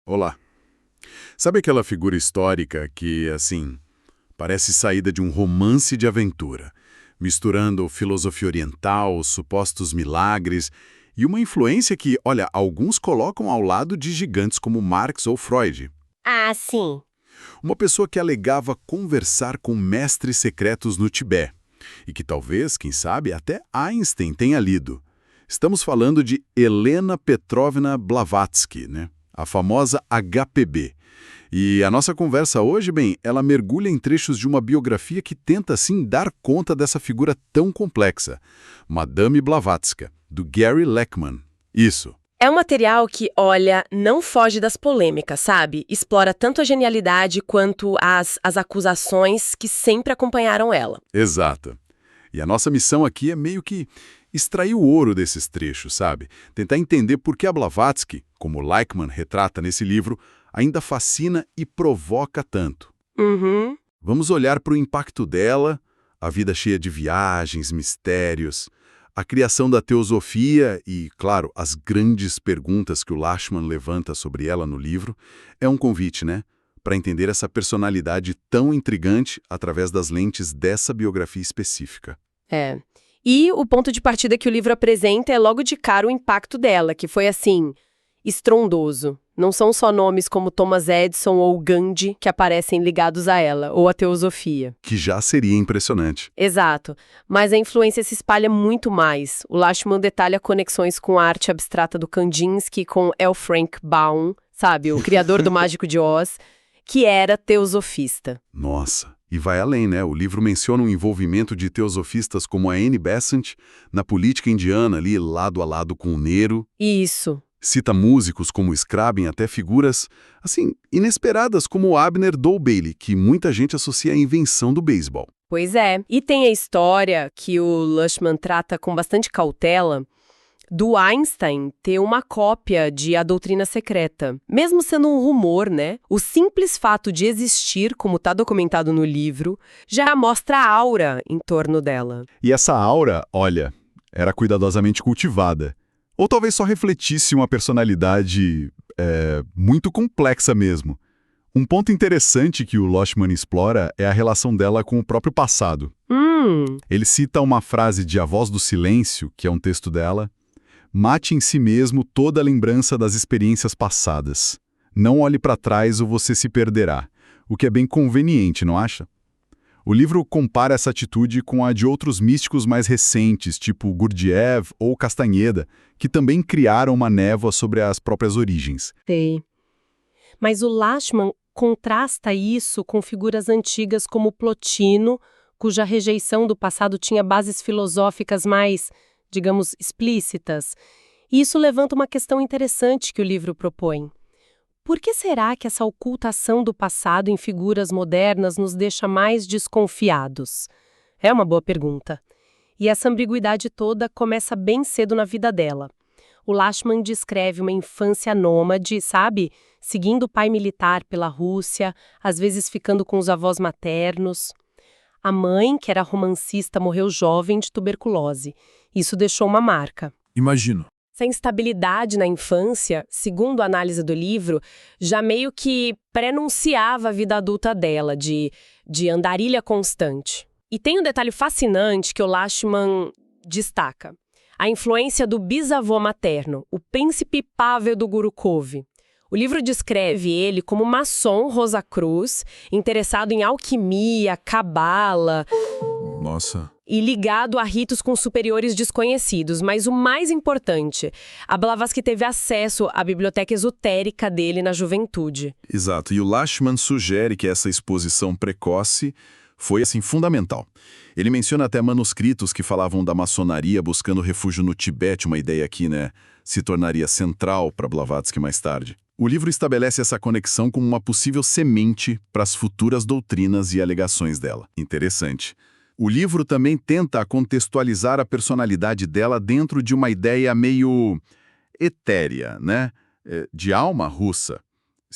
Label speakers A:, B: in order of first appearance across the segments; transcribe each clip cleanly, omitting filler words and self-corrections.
A: Olá. Sabe aquela figura histórica que, assim, parece saída de um romance de aventura, misturando filosofia oriental, supostos milagres e uma influência que, olha, alguns colocam ao lado de gigantes como Marx ou Freud.
B: Ah, sim.
A: Uma pessoa que alegava conversar com mestres secretos no Tibete e que talvez, quem sabe, até Einstein tenha lido. Estamos falando de Helena Petrovna Blavatsky, né? A famosa HPB. E a nossa conversa hoje, bem, ela mergulha em trechos de uma biografia que tenta, assim, dar conta dessa figura tão complexa. Madame Blavatsky, do Gary Lachman. Isso.
B: É um material que, olha, não foge das polêmicas, sabe? Explora tanto a genialidade quanto as acusações que sempre acompanharam ela.
A: Exato. E a nossa missão aqui é meio que extrair o ouro desses trechos, sabe? Tentar entender por que a Blavatsky, como Lachman retrata nesse livro, ainda fascina e provoca tanto.
B: Uhum.
A: Vamos olhar para o impacto dela, a vida cheia de viagens, mistérios, a criação da teosofia e, claro, as grandes perguntas que o Lachman levanta sobre ela no livro. É um convite, né? Para entender essa personalidade tão intrigante através das lentes dessa biografia específica.
B: É. E o ponto de partida que o livro apresenta é logo de cara o impacto dela, que foi assim, estrondoso. Não são só nomes como Thomas Edison ou Gandhi que aparecem ligados a ela, ou a teosofia.
A: Que já seria impressionante.
B: Exato, mas a influência se espalha muito mais. O Lachman detalha conexões com a arte abstrata do Kandinsky e com L. Frank Baum, sabe, o criador do Mágico de Oz, que era teosofista.
A: Nossa, e vai além, né? O livro menciona o envolvimento de teosofistas como a Anne Besant na política indiana, ali lado a lado com o Nehru.
B: Isso.
A: Cita músicos como Scrabin, até figuras, assim, inesperadas como o Abner Doubeli, que muita gente associa à invenção do beisebol.
B: Pois é. E tem a história que o Lachman trata com bastante cautela do Einstein ter uma cópia de A Doutrina Secreta. Mesmo sendo um rumor, né? O simples fato de existir, como está documentado no livro, já mostra a aura em torno dela.
A: E essa aura, olha, era cuidadosamente cultivada. Ou talvez só refletisse uma personalidade muito complexa mesmo. Um ponto interessante que o Lachman explora é a relação dela com o próprio passado. Ele cita uma frase de A Voz do Silêncio, que é um texto dela: "Mate em si mesmo toda a lembrança das experiências passadas. Não olhe para trás ou você se perderá." O que é bem conveniente, não acha? O livro compara essa atitude com a de outros místicos mais recentes, tipo Gurdjieff ou Castanheda, que também criaram uma névoa sobre as próprias origens.
B: Sei. Mas o Lachman contrasta isso com figuras antigas como Plotino, cuja rejeição do passado tinha bases filosóficas mais, digamos, explícitas. E isso levanta uma questão interessante que o livro propõe. Por que será que essa ocultação do passado em figuras modernas nos deixa mais desconfiados? É uma boa pergunta. E essa ambiguidade toda começa bem cedo na vida dela. O Lachman descreve uma infância nômade, sabe? Seguindo o pai militar pela Rússia, às vezes ficando com os avós maternos. A mãe, que era romancista, morreu jovem de tuberculose. Isso deixou uma marca.
A: Imagino.
B: Essa instabilidade na infância, segundo a análise do livro, já meio que prenunciava a vida adulta dela, de andarilha constante. E tem um detalhe fascinante que o Lachman destaca. A influência do bisavô materno, o príncipe Pavel do Gurukov. O livro descreve ele como maçom Rosacruz, interessado em alquimia, cabala.
A: Nossa.
B: E ligado a ritos com superiores desconhecidos. Mas o mais importante, a Blavatsky teve acesso à biblioteca esotérica dele na juventude.
A: Exato, e o Lachman sugere que essa exposição precoce foi, assim, fundamental. Ele menciona até manuscritos que falavam da maçonaria buscando refúgio no Tibete, uma ideia que, né, se tornaria central para Blavatsky mais tarde. O livro estabelece essa conexão como uma possível semente para as futuras doutrinas e alegações dela. Interessante. O livro também tenta contextualizar a personalidade dela dentro de uma ideia meio etérea, né? De alma russa.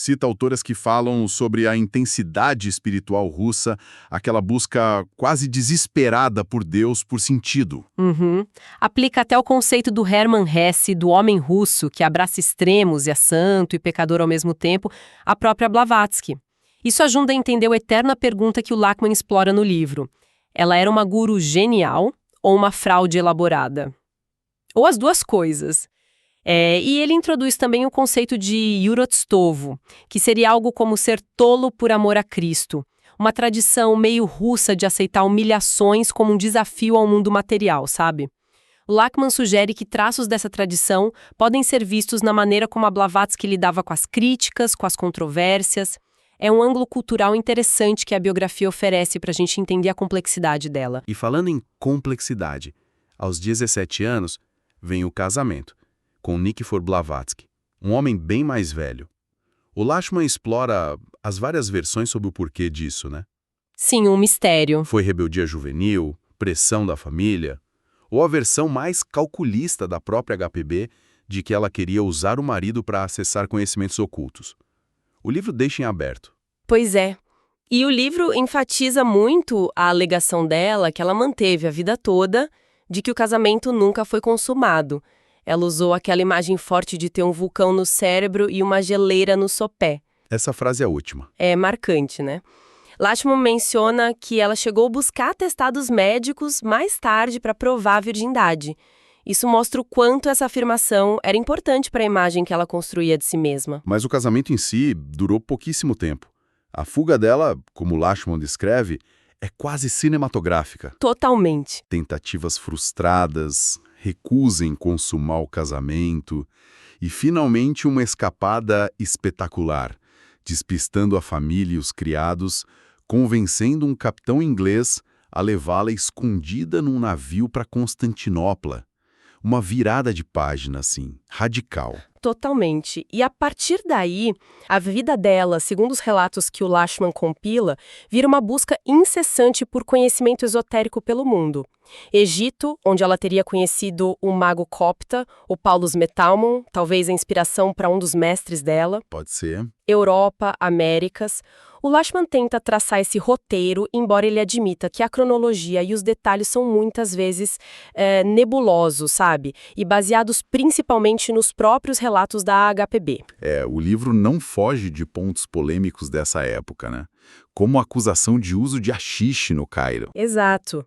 A: Cita autoras que falam sobre a intensidade espiritual russa, aquela busca quase desesperada por Deus, por sentido.
B: Uhum. Aplica até o conceito do Hermann Hesse, do homem russo, que abraça extremos e é santo e pecador ao mesmo tempo, a própria Blavatsky. Isso ajuda a entender a eterna pergunta que o Lachmann explora no livro. Ela era uma guru genial ou uma fraude elaborada? Ou as duas coisas. E ele introduz também o conceito de Yurotstovo, que seria algo como ser tolo por amor a Cristo, uma tradição meio russa de aceitar humilhações como um desafio ao mundo material, sabe? O Lachmann sugere que traços dessa tradição podem ser vistos na maneira como a Blavatsky lidava com as críticas, com as controvérsias. É um ângulo cultural interessante que a biografia oferece para a gente entender a complexidade dela.
C: E falando em complexidade, aos 17 anos vem o casamento com Nikifor Blavatsky, um homem bem mais velho. O Lachmann explora as várias versões sobre o porquê disso, né?
B: Sim, um mistério.
C: Foi rebeldia juvenil, pressão da família, ou a versão mais calculista da própria HPB de que ela queria usar o marido para acessar conhecimentos ocultos. O livro deixa em aberto.
B: Pois é. E o livro enfatiza muito a alegação dela, que ela manteve a vida toda, de que o casamento nunca foi consumado. Ela usou aquela imagem forte de ter um vulcão no cérebro e uma geleira no sopé.
C: Essa frase é a última.
B: É marcante, né? Lachmann menciona que ela chegou a buscar atestados médicos mais tarde para provar a virgindade. Isso mostra o quanto essa afirmação era importante para a imagem que ela construía de si mesma.
C: Mas o casamento em si durou pouquíssimo tempo. A fuga dela, como Lachmann descreve, é quase cinematográfica.
B: Totalmente.
C: Tentativas frustradas, recusa em consumar o casamento e, finalmente, uma escapada espetacular, despistando a família e os criados, convencendo um capitão inglês a levá-la escondida num navio para Constantinopla. Uma virada de página, assim, radical.
B: Totalmente. E a partir daí, a vida dela, segundo os relatos que o Lachmann compila, vira uma busca incessante por conhecimento esotérico pelo mundo. Egito, onde ela teria conhecido o mago copta, o Paulus Metalmon, talvez a inspiração para um dos mestres dela.
C: Pode ser.
B: Europa, Américas. O Lachmann tenta traçar esse roteiro, embora ele admita que a cronologia e os detalhes são muitas vezes nebulosos, sabe? E baseados principalmente nos próprios relatos da HPB.
A: O livro não foge de pontos polêmicos dessa época, né? Como a acusação de uso de haxixe no Cairo.
B: Exato.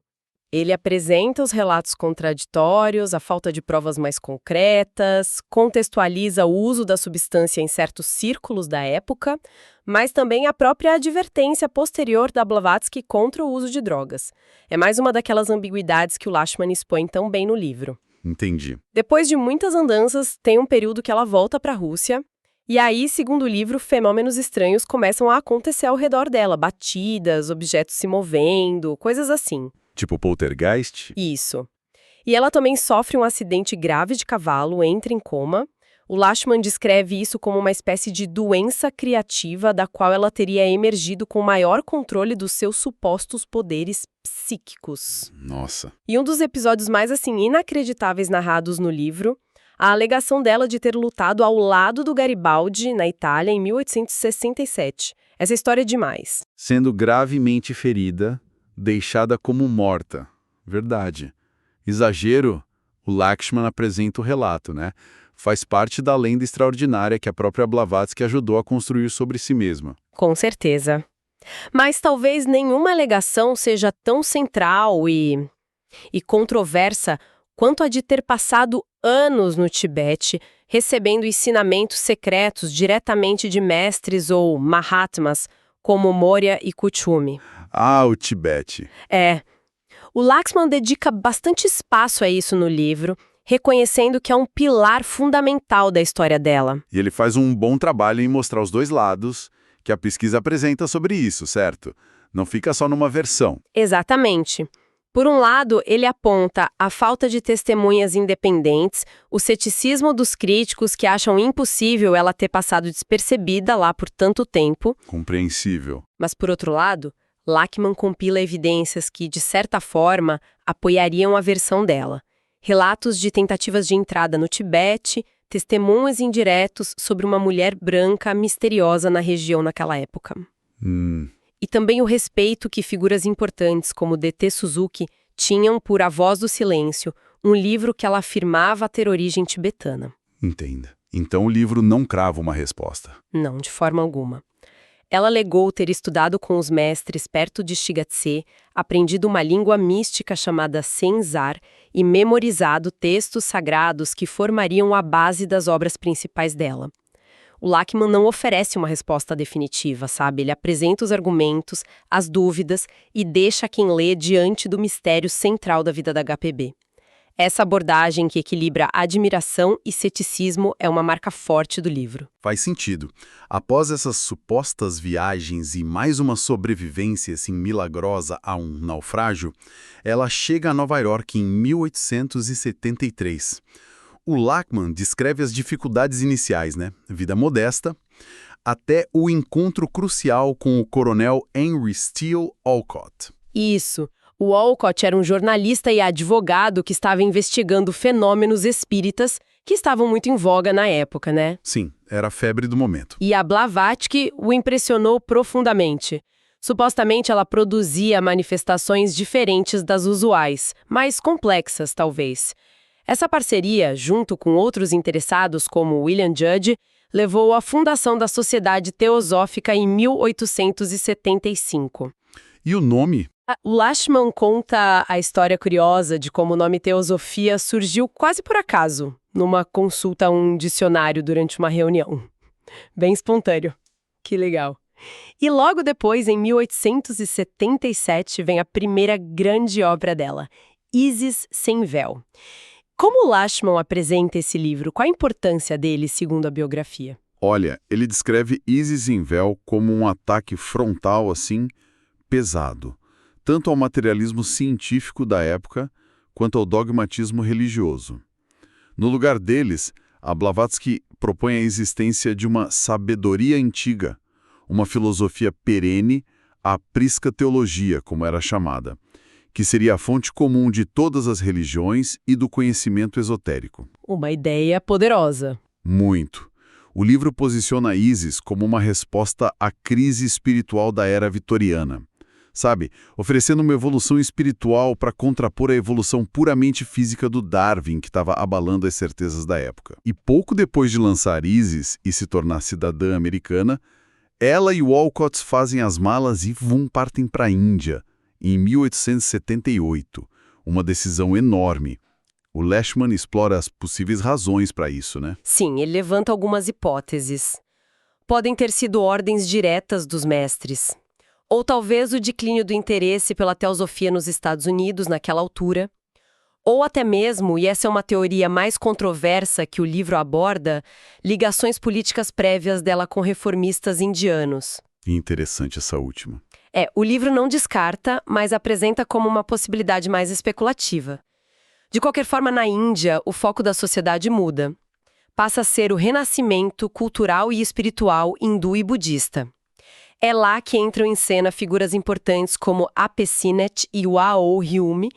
B: Ele apresenta os relatos contraditórios, a falta de provas mais concretas, contextualiza o uso da substância em certos círculos da época, mas também a própria advertência posterior da Blavatsky contra o uso de drogas. É mais uma daquelas ambiguidades que o Lachmann expõe tão bem no livro.
A: Entendi.
B: Depois de muitas andanças, tem um período que ela volta para a Rússia, e aí, segundo o livro, fenômenos estranhos começam a acontecer ao redor dela, batidas, objetos se movendo, coisas assim.
A: Tipo poltergeist?
B: Isso. E ela também sofre um acidente grave de cavalo, entra em coma. O Lachmann descreve isso como uma espécie de doença criativa da qual ela teria emergido com maior controle dos seus supostos poderes psíquicos.
A: Nossa.
B: E um dos episódios mais, inacreditáveis narrados no livro, a alegação dela de ter lutado ao lado do Garibaldi, na Itália, em 1867. Essa história é demais.
A: Sendo gravemente ferida, deixada como morta. Verdade. Exagero, o Lachmann apresenta o relato, né? Faz parte da lenda extraordinária que a própria Blavatsky ajudou a construir sobre si mesma.
B: Com certeza. Mas talvez nenhuma alegação seja tão central e controversa quanto a de ter passado anos no Tibete, recebendo ensinamentos secretos diretamente de mestres ou Mahatmas, como Moria e Kuchumi.
A: Ah, o Tibete.
B: O Lachmann dedica bastante espaço a isso no livro, reconhecendo que é um pilar fundamental da história dela.
A: E ele faz um bom trabalho em mostrar os dois lados que a pesquisa apresenta sobre isso, certo? Não fica só numa versão.
B: Exatamente. Por um lado, ele aponta a falta de testemunhas independentes, o ceticismo dos críticos que acham impossível ela ter passado despercebida lá por tanto tempo.
A: Compreensível.
B: Mas, por outro lado, Lachmann compila evidências que, de certa forma, apoiariam a versão dela. Relatos de tentativas de entrada no Tibete, testemunhos indiretos sobre uma mulher branca misteriosa na região naquela época. E também o respeito que figuras importantes como D.T. Suzuki tinham por A Voz do Silêncio, um livro que ela afirmava ter origem tibetana.
C: Entenda. Então o livro não crava uma resposta.
B: Não, de forma alguma. Ela alegou ter estudado com os mestres perto de Shigatse, aprendido uma língua mística chamada Senzar e memorizado textos sagrados que formariam a base das obras principais dela. O Lachmann não oferece uma resposta definitiva, sabe? Ele apresenta os argumentos, as dúvidas e deixa quem lê diante do mistério central da vida da HPB. Essa abordagem que equilibra admiração e ceticismo é uma marca forte do livro.
C: Faz sentido. Após essas supostas viagens e mais uma sobrevivência assim milagrosa a um naufrágio, ela chega a Nova York em 1873. O Lachmann descreve as dificuldades iniciais, né? Vida modesta, até o encontro crucial com o coronel Henry Steele Olcott.
B: Isso. O Olcott era um jornalista e advogado que estava investigando fenômenos espíritas que estavam muito em voga na época, né?
C: Sim, era a febre do momento.
B: E a Blavatsky o impressionou profundamente. Supostamente ela produzia manifestações diferentes das usuais, mais complexas, talvez. Essa parceria, junto com outros interessados como William Judge, levou à fundação da Sociedade Teosófica em 1875.
C: E o nome?
B: O Lachmann conta a história curiosa de como o nome Teosofia surgiu quase por acaso, numa consulta a um dicionário durante uma reunião. Bem espontâneo. Que legal. E logo depois, em 1877, vem a primeira grande obra dela, Isis Sem Véu. Como o Lachmann apresenta esse livro? Qual a importância dele, segundo a biografia?
C: Olha, ele descreve Isis em Véu como um ataque frontal, assim, pesado, tanto ao materialismo científico da época, quanto ao dogmatismo religioso. No lugar deles, a Blavatsky propõe a existência de uma sabedoria antiga, uma filosofia perene, a prisca teologia, como era chamada, que seria a fonte comum de todas as religiões e do conhecimento esotérico.
B: Uma ideia poderosa.
C: Muito. O livro posiciona Isis como uma resposta à crise espiritual da era vitoriana. Sabe, oferecendo uma evolução espiritual para contrapor a evolução puramente física do Darwin, que estava abalando as certezas da época. E pouco depois de lançar Isis e se tornar cidadã americana, ela e o Olcott fazem as malas e partem para a Índia, em 1878. Uma decisão enorme. O Lachmann explora as possíveis razões para isso, né?
B: Sim, ele levanta algumas hipóteses. Podem ter sido ordens diretas dos mestres. Ou talvez o declínio do interesse pela teosofia nos Estados Unidos naquela altura. Ou até mesmo, e essa é uma teoria mais controversa que o livro aborda, ligações políticas prévias dela com reformistas indianos.
C: Interessante essa última.
B: O livro não descarta, mas apresenta como uma possibilidade mais especulativa. De qualquer forma, na Índia, o foco da sociedade muda. Passa a ser o renascimento cultural e espiritual hindu e budista. É lá que entram em cena figuras importantes como A.P. Sinnett e o A.O. Hume,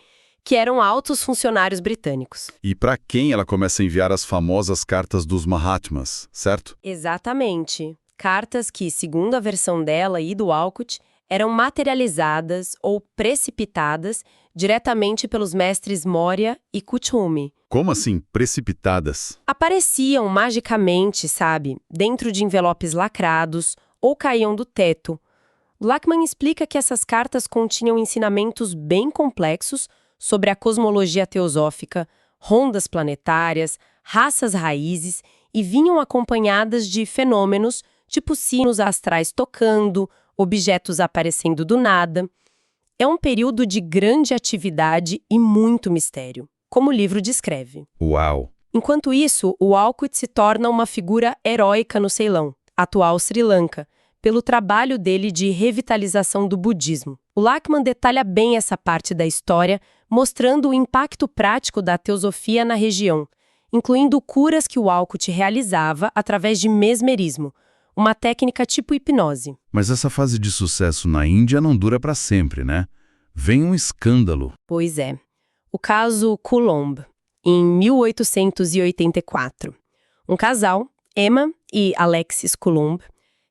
B: que eram altos funcionários britânicos.
C: E para quem ela começa a enviar as famosas cartas dos Mahatmas, certo?
B: Exatamente. Cartas que, segundo a versão dela e do Olcott, eram materializadas ou precipitadas diretamente pelos mestres Morya e Kuthumi.
C: Como assim, precipitadas?
B: Apareciam magicamente, sabe, dentro de envelopes lacrados ou caíam do teto. Lachmann explica que essas cartas continham ensinamentos bem complexos sobre a cosmologia teosófica, rondas planetárias, raças raízes e vinham acompanhadas de fenômenos tipo sinos astrais tocando, objetos aparecendo do nada. É um período de grande atividade e muito mistério, como o livro descreve.
C: Uau!
B: Enquanto isso, o Olcott se torna uma figura heróica no Ceilão, atual Sri Lanka, pelo trabalho dele de revitalização do budismo. O Lachmann detalha bem essa parte da história, mostrando o impacto prático da teosofia na região, incluindo curas que o Olcott realizava através de mesmerismo, uma técnica tipo hipnose.
C: Mas essa fase de sucesso na Índia não dura para sempre, né? Vem um escândalo.
B: Pois é. O caso Coulomb, em 1884. Um casal, Emma e Alexis Coulomb,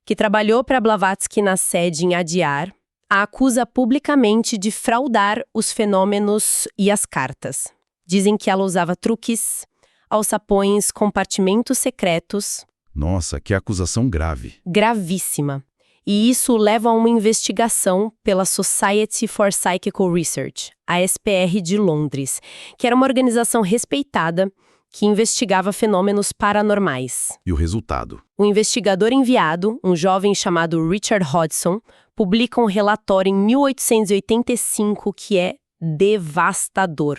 B: que trabalhou para Blavatsky na sede em Adyar, a acusa publicamente de fraudar os fenômenos e as cartas. Dizem que ela usava truques, alçapões, compartimentos secretos.
C: Nossa, que acusação grave.
B: Gravíssima. E isso leva a uma investigação pela Society for Psychical Research, a SPR de Londres, que era uma organização respeitada que investigava fenômenos paranormais.
C: E o resultado?
B: O investigador enviado, um jovem chamado Richard Hodgson, publica um relatório em 1885 que é devastador.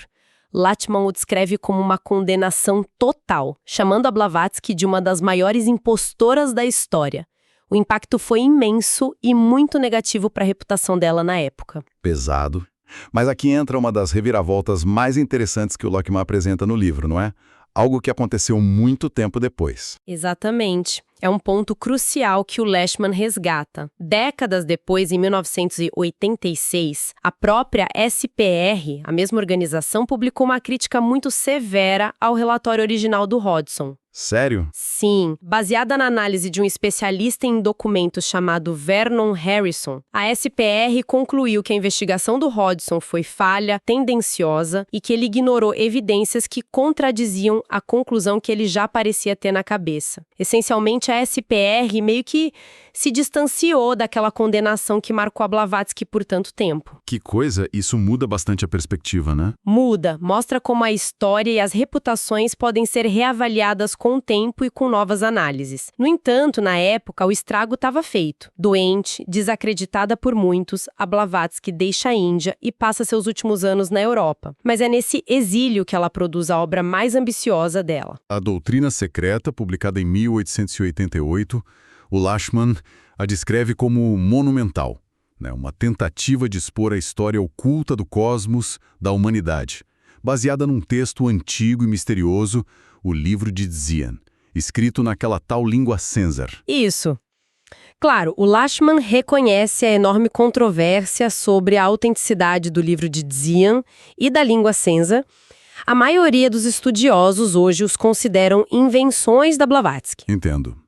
B: Lachmann o descreve como uma condenação total, chamando a Blavatsky de uma das maiores impostoras da história. O impacto foi imenso e muito negativo para a reputação dela na época.
C: Pesado. Mas aqui entra uma das reviravoltas mais interessantes que o Lachmann apresenta no livro, não é? Algo que aconteceu muito tempo depois.
B: Exatamente. É um ponto crucial que o Lachmann resgata. Décadas depois, em 1986, a própria SPR, a mesma organização, publicou uma crítica muito severa ao relatório original do Hodgson.
C: Sério?
B: Sim, baseada na análise de um especialista em documentos chamado Vernon Harrison, a SPR concluiu que a investigação do Hodgson foi falha, tendenciosa e que ele ignorou evidências que contradiziam a conclusão que ele já parecia ter na cabeça. Essencialmente, a SPR meio que se distanciou daquela condenação que marcou a Blavatsky por tanto tempo.
C: Que coisa, isso muda bastante a perspectiva, né?
B: Muda, mostra como a história e as reputações podem ser reavaliadas com o tempo e com novas análises. No entanto, na época, o estrago estava feito. Doente, desacreditada por muitos, a Blavatsky deixa a Índia e passa seus últimos anos na Europa. Mas é nesse exílio que ela produz a obra mais ambiciosa dela.
C: A Doutrina Secreta, publicada em 1888, o Lachmann a descreve como monumental, né? Uma tentativa de expor a história oculta do cosmos, da humanidade, baseada num texto antigo e misterioso, o Livro de Dzian, escrito naquela tal língua Senzar.
B: Isso. Claro, o Lachmann reconhece a enorme controvérsia sobre a autenticidade do Livro de Dzian e da língua Senzar. A maioria dos estudiosos hoje os consideram invenções da Blavatsky.
C: Entendo.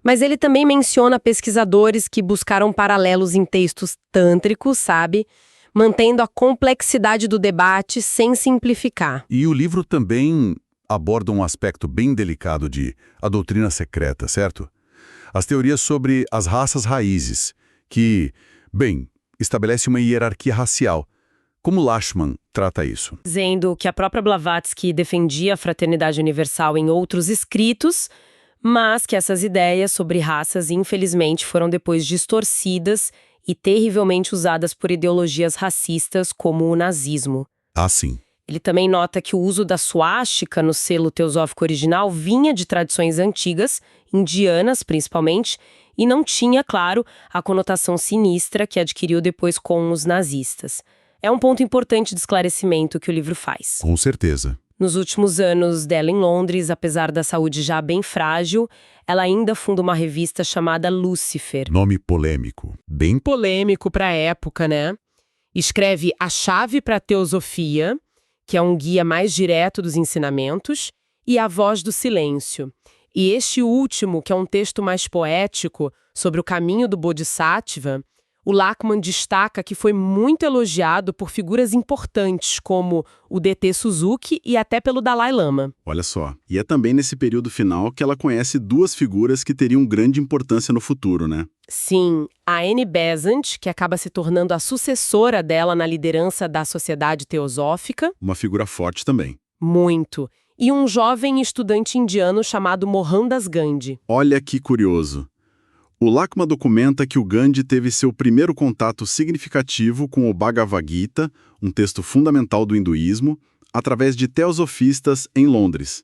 B: Mas ele também menciona pesquisadores que buscaram paralelos em textos tântricos, sabe? Mantendo a complexidade do debate sem simplificar.
C: E o livro também aborda um aspecto bem delicado de a doutrina secreta, certo? As teorias sobre as raças raízes, que, bem, estabelece uma hierarquia racial. Como Lachmann trata isso?
B: Dizendo que a própria Blavatsky defendia a fraternidade universal em outros escritos, mas que essas ideias sobre raças, infelizmente, foram depois distorcidas e terrivelmente usadas por ideologias racistas como o nazismo.
C: Ah, sim.
B: Ele também nota que o uso da suástica no selo teosófico original vinha de tradições antigas, indianas principalmente, e não tinha, claro, a conotação sinistra que adquiriu depois com os nazistas. É um ponto importante de esclarecimento que o livro faz.
C: Com certeza.
B: Nos últimos anos dela em Londres, apesar da saúde já bem frágil, ela ainda funda uma revista chamada Lucifer.
C: Nome polêmico. Bem
B: Polêmico para a época, né? Escreve A Chave para a Teosofia, que é um guia mais direto dos ensinamentos, e A Voz do Silêncio. E este último, que é um texto mais poético sobre o caminho do Bodhisattva, o Lachmann destaca que foi muito elogiado por figuras importantes como o D.T. Suzuki e até pelo Dalai Lama.
C: Olha só, e é também nesse período final que ela conhece duas figuras que teriam grande importância no futuro, né?
B: Sim, a Annie Besant, que acaba se tornando a sucessora dela na liderança da Sociedade Teosófica.
C: Uma figura forte também.
B: Muito. E um jovem estudante indiano chamado Mohandas Gandhi.
C: Olha que curioso. O Lachmann documenta que o Gandhi teve seu primeiro contato significativo com o Bhagavad Gita, um texto fundamental do hinduísmo, através de teosofistas em Londres.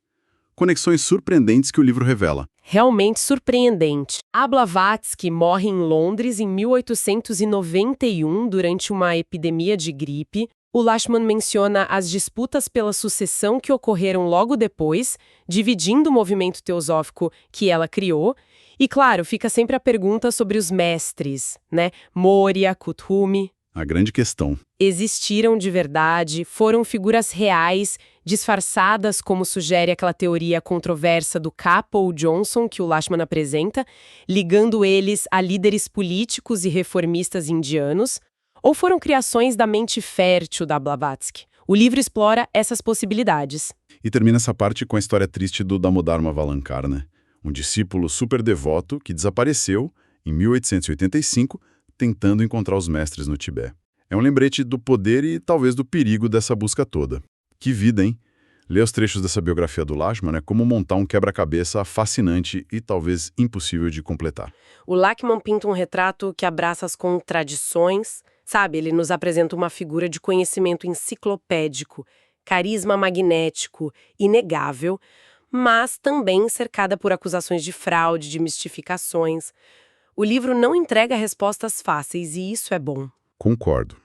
C: Conexões surpreendentes que o livro revela.
B: Realmente surpreendente. A Blavatsky morre em Londres em 1891 durante uma epidemia de gripe. O Lachmann menciona as disputas pela sucessão que ocorreram logo depois, dividindo o movimento teosófico que ela criou. E, claro, fica sempre a pergunta sobre os mestres, né? Moria, Kuthumi.
C: A grande questão.
B: Existiram de verdade, foram figuras reais, disfarçadas, como sugere aquela teoria controversa do Kappa ou Johnson que o Lashman apresenta, ligando eles a líderes políticos e reformistas indianos, ou foram criações da mente fértil da Blavatsky. O livro explora essas possibilidades.
C: E termina essa parte com a história triste do Damodar Valankar, né? Um discípulo super devoto que desapareceu em 1885, tentando encontrar os mestres no Tibete. É um lembrete do poder e talvez do perigo dessa busca toda. Que vida, hein? Ler os trechos dessa biografia do Lashman é como montar um quebra-cabeça fascinante e talvez impossível de completar.
B: O Lachmann pinta um retrato que abraça as contradições, sabe? Ele nos apresenta uma figura de conhecimento enciclopédico, carisma magnético, inegável, mas também cercada por acusações de fraude, de mistificações. O livro não entrega respostas fáceis e isso é bom.
C: Concordo.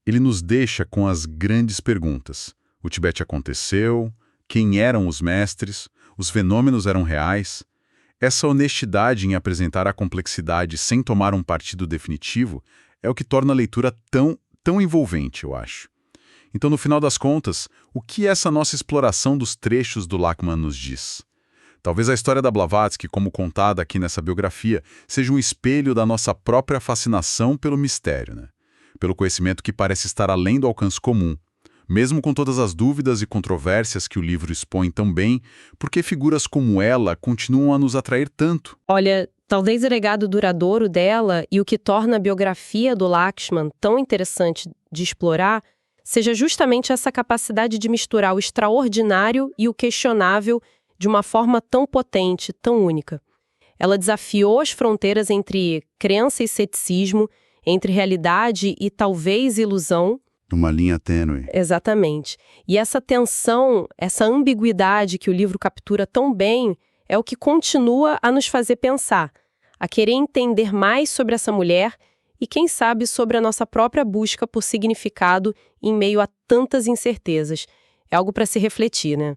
C: Ele nos deixa com as grandes perguntas. O Tibete aconteceu? Quem eram os mestres? Os fenômenos eram reais? Essa honestidade em apresentar a complexidade sem tomar um partido definitivo é o que torna a leitura tão envolvente, eu acho. Então, no final das contas, o que essa nossa exploração dos trechos do Lachmann nos diz? Talvez a história da Blavatsky, como contada aqui nessa biografia, seja um espelho da nossa própria fascinação pelo mistério, né? Pelo conhecimento que parece estar além do alcance comum. Mesmo com todas as dúvidas e controvérsias que o livro expõe tão bem, por que figuras como ela continuam a nos atrair tanto?
B: Olha, talvez o legado duradouro dela e o que torna a biografia do Lachmann tão interessante de explorar seja justamente essa capacidade de misturar o extraordinário e o questionável de uma forma tão potente, tão única. Ela desafiou as fronteiras entre crença e ceticismo, entre realidade e talvez ilusão.
C: Uma linha tênue.
B: Exatamente. E essa tensão, essa ambiguidade que o livro captura tão bem, é o que continua a nos fazer pensar, a querer entender mais sobre essa mulher e, quem sabe, sobre a nossa própria busca por significado em meio a tantas incertezas. É algo para se refletir, né?